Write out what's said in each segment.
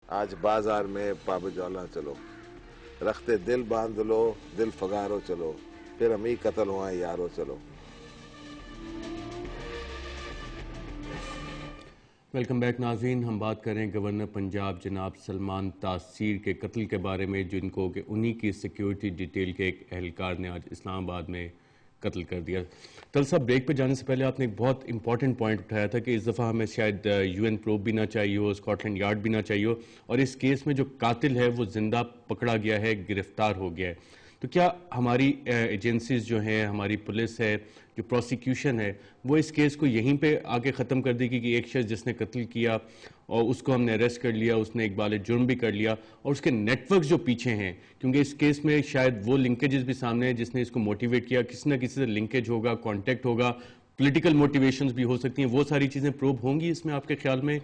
آج بازار میں پابجولا چلو، رختے دل باندھ لو، دل فگارو چلو، پھر ہم ہی قتل ہوا یارو چلو۔ ویلکم بیک ناظرین، ہم بات کر رہے ہیں گورنر پنجاب جناب سلمان تاثیر کے قتل کے بارے میں، جن کو کہ انہی کی سیکیورٹی ڈیٹیل کے ایک اہلکار نے آج اسلام آباد میں قتل کر دیا۔ طلعت صاحب، بریک پہ جانے سے پہلے آپ نے ایک بہت امپورٹنٹ پوائنٹ اٹھایا تھا کہ اس دفعہ ہمیں شاید یو این پروب بھی نہ چاہیے ہو، اسکاٹ لینڈ یارڈ بھی نہ چاہیے ہو، اور اس کیس میں جو قاتل ہے وہ زندہ پکڑا گیا ہے، گرفتار ہو گیا ہے۔ تو کیا ہماری ایجنسیز جو ہیں، ہماری پولیس ہے، جو پروسیکیوشن ہے، وہ اس کیس کو یہیں پہ آگے ختم کر دے گی کہ ایک شخص جس نے قتل کیا اور اس کو ہم نے اریسٹ کر لیا، اس نے اقبال جرم بھی کر لیا، اور اس کے نیٹ ورکس جو پیچھے ہیں، کیونکہ اس کیس میں شاید وہ لنکیجز بھی سامنے ہیں جس نے اس کو موٹیویٹ کیا، کسی نہ کسی سے لنکیج ہوگا، کانٹیکٹ ہوگا، پولیٹیکل موٹیویشنز بھی ہو سکتی ہیں، وہ ساری چیزیں پروب ہوں گی اس میں آپ کے خیال میں؟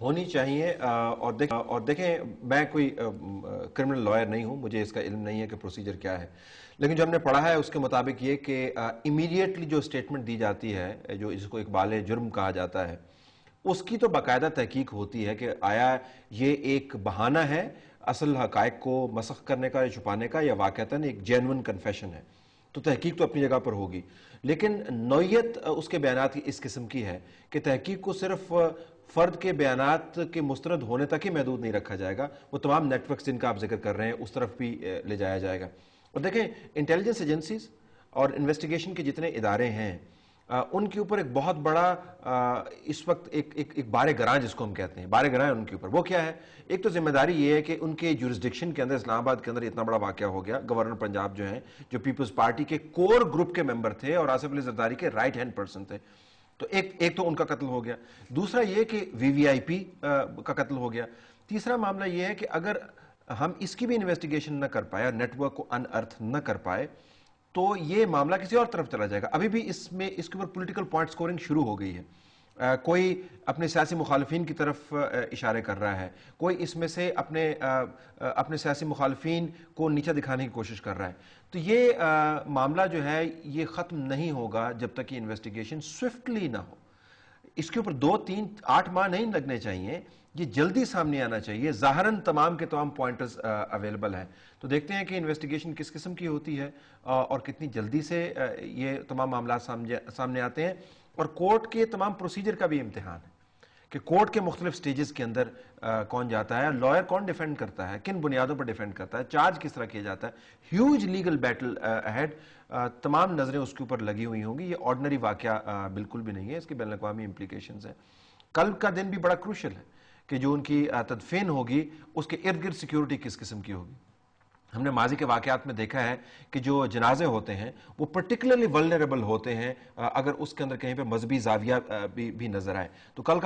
ہونی چاہیے اور دیکھیں میں کوئی کرمنل لائر نہیں ہوں، مجھے اس کا علم نہیں ہے کہ پروسیجر کیا ہے، لیکن جو ہم نے پڑھا ہے اس کے مطابق یہ کہ امیڈیٹلی جو سٹیٹمنٹ دی جاتی ہے، جو اس کو اقبال جرم کہا جاتا ہے، اس کی تو باقاعدہ تحقیق ہوتی ہے کہ آیا یہ ایک بہانہ ہے اصل حقائق کو مسخ کرنے کا یا چھپانے کا، یا واقعتاً ایک جینون کنفیشن ہے۔ تو تحقیق تو اپنی جگہ پر ہوگی، لیکن نوعیت اس کے بیانات کی اس قسم کی ہے کہ تحقیق کو صرف فرد کے بیانات کے مستند ہونے تک ہی محدود نہیں رکھا جائے گا، وہ تمام نیٹ ورکس جن کا آپ ذکر کر رہے ہیں اس طرف بھی لے جایا جائے گا۔ اور دیکھیں، انٹیلیجنس ایجنسیز اور انویسٹیگیشن کے جتنے ادارے ہیں، ان کے اوپر ایک بہت بڑا اس وقت ایک بار گراں جس کو ہم کہتے ہیں، بار گراں ہے ان کے اوپر۔ وہ کیا ہے؟ ایک تو ذمہ داری یہ ہے کہ ان کے جورسڈکشن کے اندر، اسلام آباد کے اندر اتنا بڑا واقعہ ہو گیا، گورنر پنجاب جو ہیں، جو پیپلز پارٹی کے کور گروپ کے ممبر تھے اور آصف علی زرداری کے رائٹ ہینڈ پرسن تھے، تو ایک تو ان کا قتل ہو گیا۔ دوسرا یہ کہ وی وی آئی پی کا قتل ہو گیا۔ تیسرا معاملہ یہ ہے کہ اگر ہم اس کی بھی انویسٹیگیشن نہ کر پائے اور نیٹ ورک کو ان ارتھ نہ کر پائے تو یہ معاملہ کسی اور طرف چلا جائے گا۔ ابھی بھی اس کے اوپر پولیٹیکل پوائنٹ سکورنگ شروع ہو گئی ہے، کوئی اپنے سیاسی مخالفین کی طرف اشارے کر رہا ہے، کوئی اس میں سے اپنے سیاسی مخالفین کو نیچا دکھانے کی کوشش کر رہا ہے۔ تو یہ معاملہ جو ہے یہ ختم نہیں ہوگا جب تک یہ انویسٹیگیشن سوئفٹلی نہ ہو۔ اس کے اوپر 2 3 8 ماہ نہیں لگنے چاہیے، یہ جلدی سامنے آنا چاہیے۔ ظاہراً تمام کے تمام پوائنٹرز اویلیبل ہیں، تو دیکھتے ہیں کہ انویسٹیگیشن کس قسم کی ہوتی ہے اور کتنی جلدی سے یہ تمام معاملات سامنے آتے ہیں۔ اور کورٹ کے تمام پروسیجر کا بھی امتحان ہے کہ کورٹ کے مختلف سٹیجز کے اندر کون جاتا ہے، لائر کون ڈیفینڈ کرتا ہے، کن بنیادوں پر ڈیفینڈ کرتا ہے، چارج کس طرح کیا جاتا ہے۔ ہیوج لیگل بیٹل اہیڈ، تمام نظریں اس کے اوپر لگی ہوئی ہوں گی۔ یہ آرڈنری واقعہ بالکل بھی نہیں ہے، اس کے بین الاقوامی امپلیکیشنز ہیں۔ کل کا دن بھی بڑا کروشل ہے کہ جو ان کی تدفین ہوگی اس کے ارد گرد سیکیورٹی کس قسم کی ہوگی۔ ہم نے ماضی کے واقعات میں دیکھا ہے کہ جو جنازے ہوتے ہیں وہ پرٹیکولرلی ولنریبل ہوتے ہیں اگر اس کے اندر کہیں پہ مذہبی زاویہ بھی نظر آئے۔ تو کل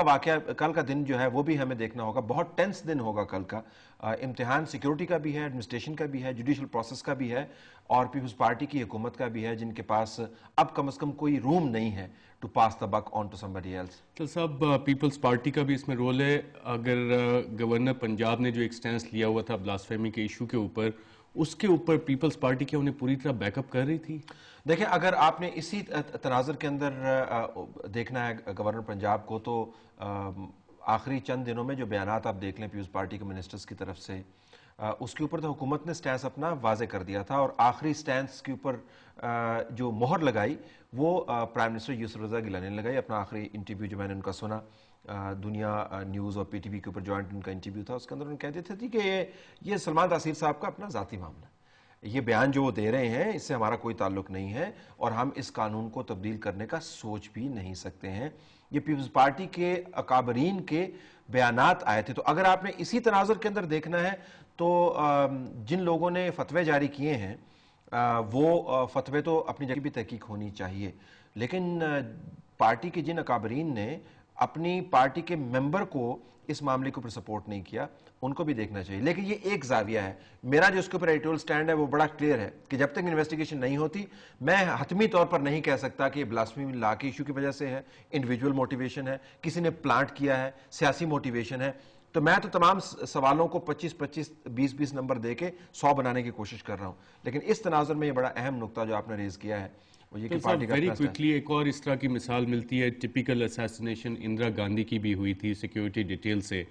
کا دن جو ہے وہ بھی ہمیں دیکھنا ہوگا، بہت ٹینس دن ہوگا کل کا۔ امتحان سیکیورٹی کا بھی ہے، ایڈمنسٹریشن کا بھی ہے، جوڈیشل پروسیس کا بھی ہے، اور پیپلز پارٹی کی حکومت کا بھی ہے، جن کے پاس اب کم از کم کوئی روم نہیں ہے to pass the book on to somebody else. تو صاحب، پیپلز پارٹی کا بھی اس میں رول ہے۔ اگر گورنر پنجاب نے جو ایک سٹینس لیا ہوا تھا بلاسفیمی کے ایشو کے اوپر، اس کے اوپر پیپلز پارٹی کیا انہیں پوری طرح بیک اپ کر رہی تھی؟ دیکھیں، اگر آپ نے اسی تناظر کے اندر دیکھنا ہے گورنر پنجاب کو، تو آخری چند دنوں میں جو بیانات آپ دیکھ لیں پیپلز پارٹی کے منسٹرز کی طرف سے، اس کے اوپر تو حکومت نے سٹینس اپنا واضح کر دیا تھا، اور آخری سٹینس کے اوپر جو مہر لگائی وہ پرائم منسٹر یوسف رضا گیلانی نے لگائی۔ اپنا آخری انٹرویو جو میں نے ان کا سنا دنیا نیوز اور پی ٹی وی کے اوپر جوائنٹ ان کا انٹرویو تھا، اس کے اندر انہوں نے کہتے تھے کہ یہ سلمان تاثیر صاحب کا اپنا ذاتی معاملہ ہے، یہ بیان جو وہ دے رہے ہیں اس سے ہمارا کوئی تعلق نہیں ہے، اور ہم اس قانون کو تبدیل کرنے کا سوچ بھی نہیں سکتے ہیں۔ یہ پیپلز پارٹی کے اکابرین کے بیانات آئے تھے۔ تو اگر آپ نے اسی تناظر کے اندر دیکھنا ہے تو جن لوگوں نے فتوے جاری کیے ہیں وہ فتوے تو اپنی جگہ بھی تحقیق ہونی چاہیے، لیکن پارٹی کے جن اکابرین نے اپنی پارٹی کے ممبر کو اس معاملے کے اوپر سپورٹ نہیں کیا، ان کو بھی دیکھنا چاہیے۔ لیکن یہ ایک زاویہ ہے، میرا جو اس کے اوپر ایڈیٹورل سٹینڈ ہے وہ بڑا کلیئر ہے کہ جب تک انویسٹیگیشن نہیں ہوتی میں حتمی طور پر نہیں کہہ سکتا کہ یہ بلاسفیمی لا کے ایشو کی وجہ سے ہے، انڈیویجول موٹیویشن ہے، کسی نے پلانٹ کیا ہے، سیاسی موٹیویشن ہے۔ تو میں تو تمام سوالوں کو 25 20 نمبر دے کے 100 بنانے کی کوشش کر رہا ہوں، لیکن اس تناظر میں یہ بڑا اہم نقطہ جو آپ نے ریز کیا ہے وہ یہ کہ پارٹی کا ویری کوئکلی ایک اور اس طرح کی مثال ملتی ہے، ٹپیکل اسیسینیشن اندرا گاندھی کی بھی ہوئی تھی سیکیورٹی ڈیٹیل سے،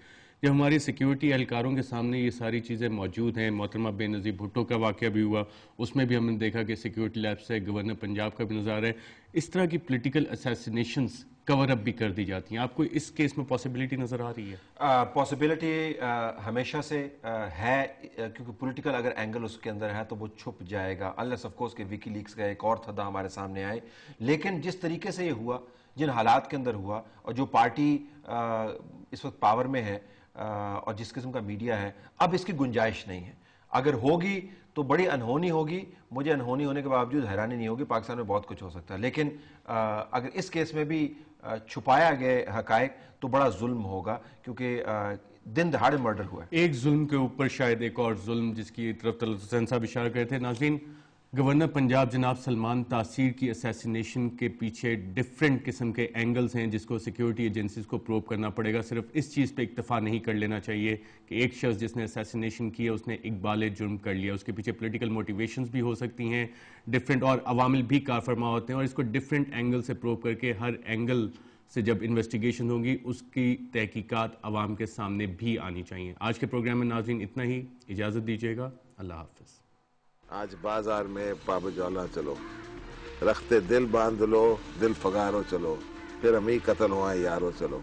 جب ہماری سیکیورٹی اہلکاروں کے سامنے یہ ساری چیزیں موجود ہیں، محترمہ بے نظیر بھٹو کا واقعہ بھی ہوا، اس میں بھی ہم نے دیکھا کہ سیکیورٹی لیب سے گورنر پنجاب کا بھی نظر آ رہا ہے، اس طرح کی پولیٹیکل اسیسینیشنز کور اپ بھی کر دی جاتی ہیں. آپ کو اس کیس میں پاسبلٹی نظر آ رہی ہے؟ پاسبلٹی ہمیشہ سے ہے، کیونکہ پولیٹیکل اگر اینگل اس کے اندر ہے تو وہ چھپ جائے گا، انلیس آف کورس کہ ویکی لیکس کا ایک اور تھدا ہمارے سامنے آئے. لیکن جس طریقے سے یہ ہوا، جن حالات کے اندر ہوا، اور جو پارٹی اس وقت پاور میں ہے اور جس قسم کا میڈیا ہے، اب اس کی گنجائش نہیں ہے. اگر ہوگی تو بڑی انہونی ہوگی. مجھے انہونی ہونے کے باوجود حیرانی نہیں ہوگی، پاکستان میں بہت کچھ ہو سکتا ہے، لیکن اگر اس کیس میں بھی چھپایا گئے حقائق تو بڑا ظلم ہوگا، کیونکہ دن دہاڑے مرڈر ہوا ہے. ایک ظلم کے اوپر شاید ایک اور ظلم جس کی طرف طلعت حسین صاحب اشارہ کرتے تھے. ناظرین، گورنر پنجاب جناب سلمان تاثیر کی اسیسینیشن کے پیچھے ڈیفرنٹ قسم کے اینگلز ہیں جس کو سیکیورٹی ایجنسیز کو پروب کرنا پڑے گا. صرف اس چیز پہ اکتفا نہیں کر لینا چاہیے کہ ایک شخص جس نے اسیسینیشن کیا اس نے اقبال جرم کر لیا. اس کے پیچھے پولیٹیکل موٹیویشنز بھی ہو سکتی ہیں، ڈیفرنٹ اور عوامل بھی کار فرما ہوتے ہیں، اور اس کو ڈیفرنٹ اینگل سے پروب کر کے ہر اینگل سے جب انویسٹیگیشن ہوگی اس کی تحقیقات عوام کے سامنے بھی آنی چاہیے. آج کے پروگرام میں ناظرین اتنا ہی، اجازت دیجیے گا، اللہ حافظ. آج بازار میں پاب جولا چلو، رختے دل باندھ لو، دل فگارو چلو، پھر ہم ہی قتل ہوا یارو چلو.